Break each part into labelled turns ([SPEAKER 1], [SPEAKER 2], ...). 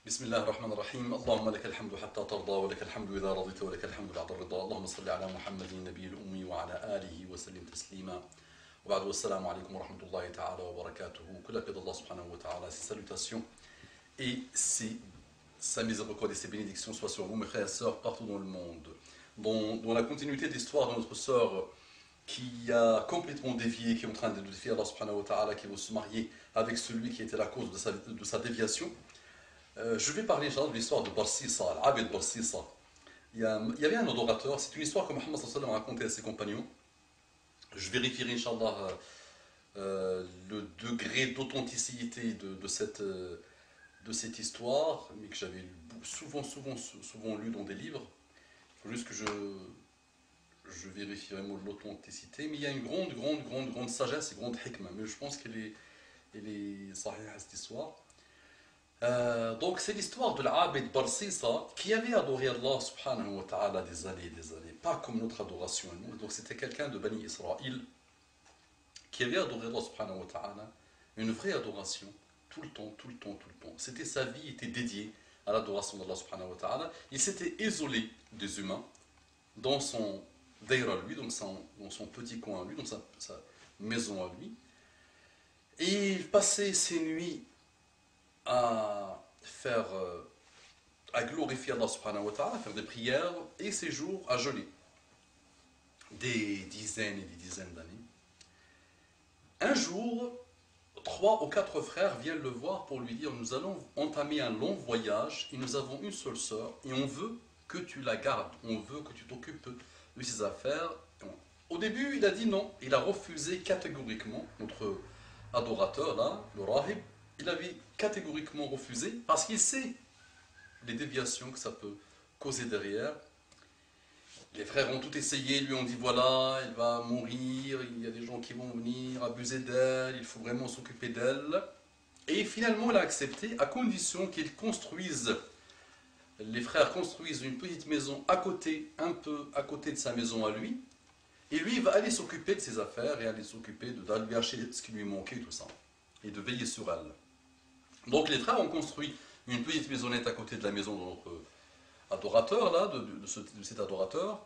[SPEAKER 1] بسم الله الرحمن الرحيم اللهم لك الحمد حتى ترضى ولك الحمد إذا رضيت ولك الحمد بعد الرضا اللهم صل على محمد النبي الأمي وعلى آله وسلم تسليما وبعد والسلام عليكم ورحمة الله تعالى وبركاته que la paix d'Allah subhanahu wa ta'ala ses salutations et sa miséricorde et ses bénédictions soient sur vous mes frères et sœurs partout dans le monde dans la continuité de l'histoire de notre sœur qui a complètement dévié, qui est en train de défier Allah subhanahu wa ta'ala, qui veut se marier avec celui qui était la cause de sa déviation. Je vais parler de l'histoire de Barsisa, Al-Abid Barsisa. Il y avait un adorateur, c'est une histoire que Mohammed sallallahu alayhi wa sallam a racontée à ses compagnons. Je vérifierai, Inch'Allah, le degré d'authenticité de cette histoire, mais que j'avais souvent lu dans des livres. Il faut juste que je vérifie vraiment l'authenticité. Mais il y a une grande sagesse et grande hikmah. Mais je pense qu'elle est sahih à cette histoire. Donc c'est l'histoire de l'Abid Barsisa qui avait adoré Allah subhanahu wa ta'ala des années, pas comme notre adoration. Donc c'était quelqu'un de Bani Israël qui avait adoré Allah subhanahu wa ta'ala, une vraie adoration, tout le temps. C'était sa vie était dédiée à l'adoration d'Allah subhanahu wa ta'ala. Il s'était isolé des humains dans son daïra lui, dans son petit coin à lui, dans sa maison à lui. Et il passait ses nuits à glorifier Allah subhanahu wa ta'ala, à faire des prières, et ses jours à jeûner. Des dizaines et des dizaines d'années. Un jour, 3 ou 4 frères viennent le voir pour lui dire: nous allons entamer un long voyage, et nous avons une seule sœur, et on veut que tu la gardes, on veut que tu t'occupes de ses affaires. Au début, il a dit non, il a refusé catégoriquement, notre adorateur là, le rahib. Il avait catégoriquement refusé parce qu'il sait les déviations que ça peut causer derrière. Les frères ont tout essayé, lui ont dit voilà, elle va mourir, il y a des gens qui vont venir abuser d'elle, il faut vraiment s'occuper d'elle. Et finalement, il a accepté à condition qu'ils construisent, les frères construisent une petite maison à côté, un peu à côté de sa maison à lui. Et lui, il va aller s'occuper de ses affaires et aller s'occuper de lui acheter ce qui lui manquait, tout ça. Et de veiller sur elle. Donc les frères ont construit une petite maisonnette à côté de la maison de notre adorateur, là, de cet adorateur,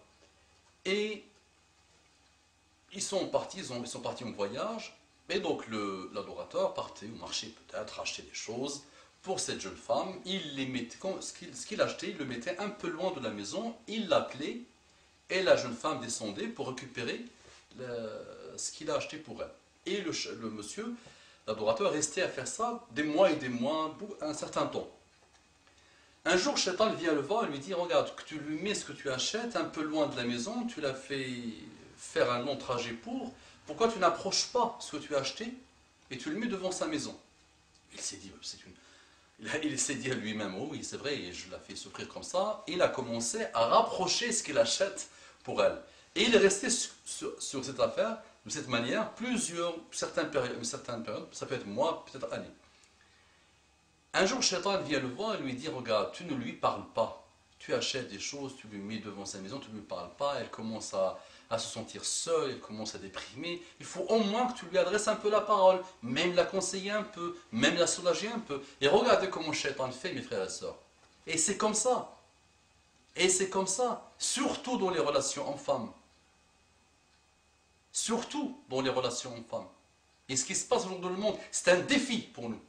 [SPEAKER 1] et ils sont partis en voyage, et donc l'adorateur partait au marché peut-être, acheter des choses pour cette jeune femme, il les mettait, ce qu'il achetait, il le mettait un peu loin de la maison, il l'appelait, et la jeune femme descendait pour récupérer ce qu'il a acheté pour elle. Et le monsieur, l'adorateur restait à faire ça des mois et des mois, un certain temps. Un jour, Shaitan vient le voir et lui dit: regarde, que tu lui mets ce que tu achètes un peu loin de la maison, tu l'as fait faire un long trajet pourquoi tu n'approches pas ce que tu as acheté et tu le mets devant sa maison? Il s'est dit, il s'est dit à lui-même: oh oui, c'est vrai, et je l'ai fait souffrir comme ça. Et il a commencé à rapprocher ce qu'il achète pour elle. Et il est resté sur cette affaire de cette manière, certaines périodes, ça peut être mois, peut-être années. Un jour, Shaitan vient le voir et lui dit: regarde, tu ne lui parles pas. Tu achètes des choses, tu lui mets devant sa maison, tu ne lui parles pas, elle commence à se sentir seule, elle commence à déprimer. Il faut au moins que tu lui adresses un peu la parole, même la conseiller un peu, même la soulager un peu. Et regardez comment Shaitan fait, mes frères et sœurs. Et c'est comme ça. Et c'est comme ça, surtout dans les relations hommes-femmes. Surtout dans les relations hommes-femmes. Et ce qui se passe aujourd'hui dans le monde, c'est un défi pour nous.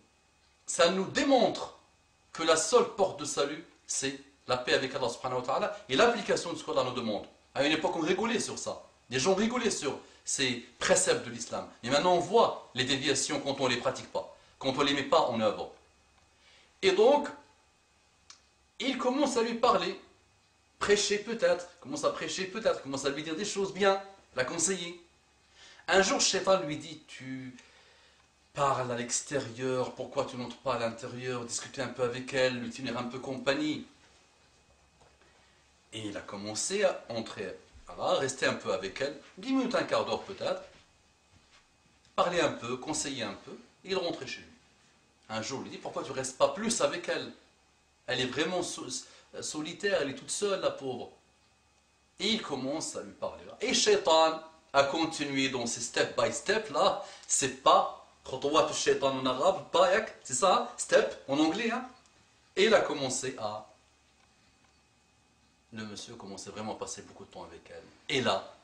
[SPEAKER 1] Ça nous démontre que la seule porte de salut, c'est la paix avec Allah subhanahu wa ta'ala et l'application de ce qu'Allah nous demande. À une époque, on rigolait sur ça. Les gens rigolaient sur ces préceptes de l'islam. Et maintenant, on voit les déviations quand on ne les pratique pas, quand on ne les met pas en œuvre. Et donc, il commence à lui parler, prêcher peut-être, commence à lui dire des choses bien, la conseiller. Un jour, Shaitan lui dit: tu parles à l'extérieur, pourquoi tu n'entres pas à l'intérieur, discuter un peu avec elle, lui tenir un peu compagnie. Et il a commencé à entrer, à rester un peu avec elle, 10 minutes, un quart d'heure peut-être, parler un peu, conseiller un peu, et il rentrait chez lui. Un jour, il lui dit: pourquoi tu ne restes pas plus avec elle? Elle est vraiment solitaire, elle est toute seule, la pauvre. Et il commence à lui parler. Et Shaitan a continué dans ces step by step là, c'est pas khutwat shaitan en arabe, c'est ça, step en anglais, hein? Et il a commencé à... Le monsieur commençait vraiment à passer beaucoup de temps avec elle. Et là,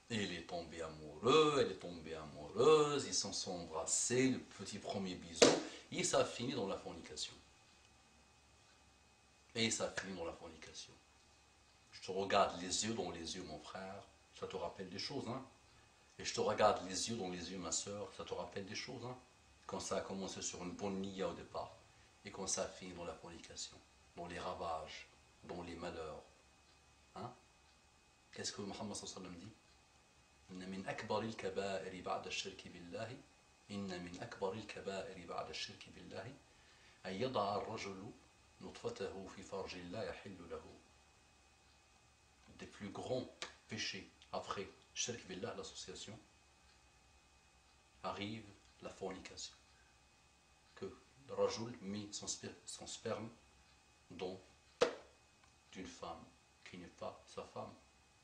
[SPEAKER 1] il est tombé amoureux, elle est tombée amoureuse, ils se sont embrassés, le petit premier bisou, et ça a fini dans la fornication. Et ça a fini dans la fornication. Je te regarde les yeux dans les yeux, mon frère, ça te rappelle des choses, hein. Et je te regarde les yeux dans les yeux, ma soeur, ça te rappelle des choses, hein. Quand ça a commencé sur une bonne niya au départ, et quand ça a fini dans la fornication, dans les ravages, dans les malheurs. Hein? Qu'est-ce que Muhammad sallallahu alayhi wa sallam dit? إن من أكبر الكبائر بعد الشرك بالله إن من أكبر الكبائر بعد الشرك بالله أن يضع الرجل نطفته في فرج لا يحل له. Des plus grands péchés après shirk billah, l'association, arrive la fornication. Que le rajul met son sperme dans d'une femme qui n'est pas sa femme,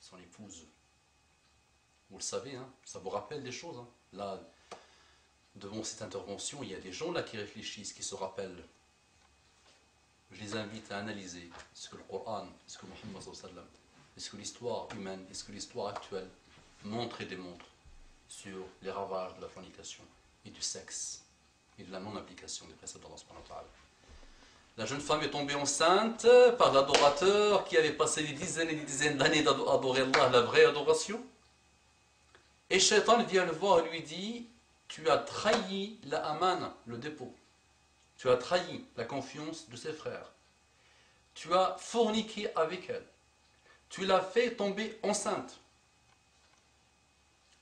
[SPEAKER 1] son épouse. Vous le savez, hein, ça vous rappelle des choses. Hein. Là, devant cette intervention, il y a des gens là qui réfléchissent, qui se rappellent. Je les invite à analyser ce que le Coran, ce que Muhammad sallallahu alayhi wa sallam, est-ce que l'histoire humaine, est-ce que l'histoire actuelle montre et démontre sur les ravages de la fornication et du sexe et de la non-application des préceptes d'Allah subhanahu wa ta'ala. La jeune femme est tombée enceinte par l'adorateur qui avait passé des dizaines et des dizaines d'années d'adorer Allah, la vraie adoration. Et Shaitan vient le voir et lui dit: tu as trahi la amana, le dépôt. Tu as trahi la confiance de ses frères. Tu as forniqué avec elle. Tu l'as fait tomber enceinte.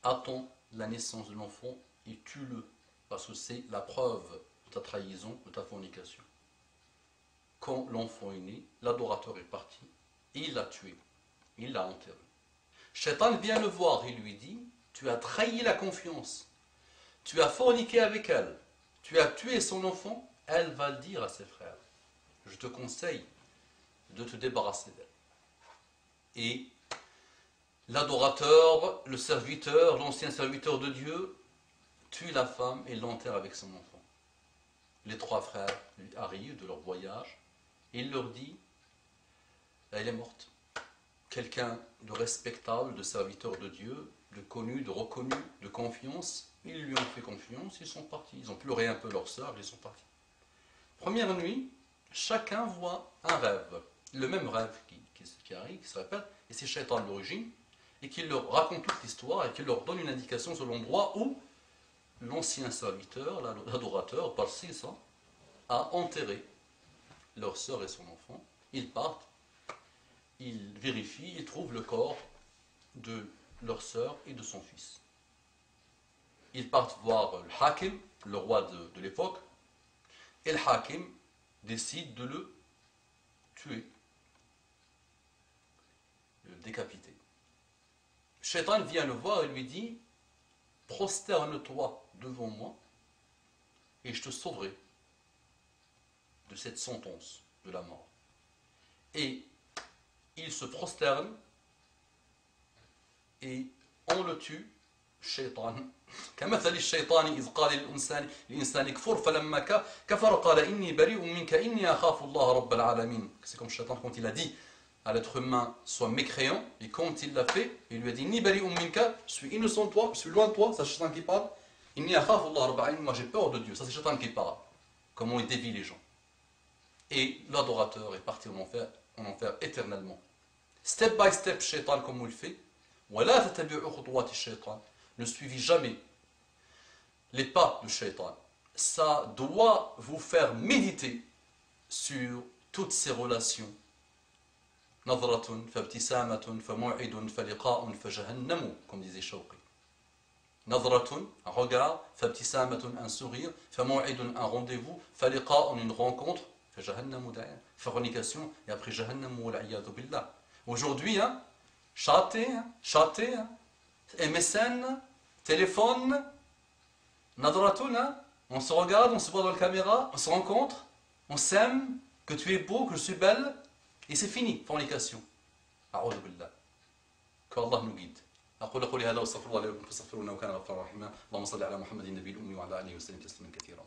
[SPEAKER 1] Attends la naissance de l'enfant et tue-le. Parce que c'est la preuve de ta trahison, de ta fornication. Quand l'enfant est né, l'adorateur est parti et il l'a tué. Il l'a enterré. Shaitan vient le voir et lui dit: tu as trahi la confiance. Tu as forniqué avec elle. Tu as tué son enfant. Elle va le dire à ses frères. Je te conseille de te débarrasser d'elle. Et l'adorateur, le serviteur, l'ancien serviteur de Dieu, tue la femme et l'enterre avec son enfant. Les trois frères arrivent de leur voyage et il leur dit: elle est morte. Quelqu'un de respectable, de serviteur de Dieu, de connu, de reconnu, de confiance, ils lui ont fait confiance, ils sont partis. Ils ont pleuré un peu leur sœur, ils sont partis. Première nuit, chacun voit un rêve, le même rêve qui arrive, qui se répète, et c'est Shaitan de l'origine, et qui leur raconte toute l'histoire et qui leur donne une indication sur l'endroit où l'ancien serviteur, l'adorateur, Barsisa, a enterré leur sœur et son enfant. Ils partent, ils vérifient, ils trouvent le corps de leur sœur et de son fils. Ils partent voir le Hakim, le roi de l'époque, et le Hakim décide de le tuer, de le décapiter. Shaitan vient le voir et lui dit: prosterne-toi devant moi et je te sauverai de cette sentence de la mort. Et il se prosterne et on le tue. Shaitan كمثل الشيطان إذ قال للإنسان كفر فلما كفر قال إني بريء منك إني أخاف الله رب العالمين. C'est comme Shaitan quand il a dit à l'être humain sois mécréant, et quand il l'a fait, il lui a dit: Ni bari'un minka, je suis innocent de toi, je suis loin de toi. Ça c'est Shaitan qui parle. Inni akhafu Allah rabbal alamin, moi j'ai peur de Dieu. Ça c'est Shaitan qui parle. Comment il dévie les gens. Et l'adorateur est parti en enfer éternellement. Step by step, Shaitan, comme il fait. ولا تتبعوا خطوات الشيطان. Ne suivez jamais les pas de Shaitan. Ça doit vous faire méditer sur toutes ces relations. نظرة فابتسامة فموعد فلقاء فجهنم, comme disait Shawqi. نظرة, un regard, فابتسامة, un sourire, فموعد, un rendez-vous, فلقاء, une rencontre, فجهنم derrière, fornication, et après جهنم والعياذ بالله. Aujourd'hui, hein, chatter, hein, MSN, téléphone, nadratun, hein, on se regarde, on se voit dans la caméra, on se rencontre, on s'aime, que tu es beau, que je suis belle, et c'est fini, fornication. A'udhu billah. qu'Allah nous guide. أقول قولي هذا واستغفر الله لكم فاستغفروه إنه كان غفارا رحيما. اللهم صل على محمد النبي الأمي وعلى آله وسلم تسليما كثيرا.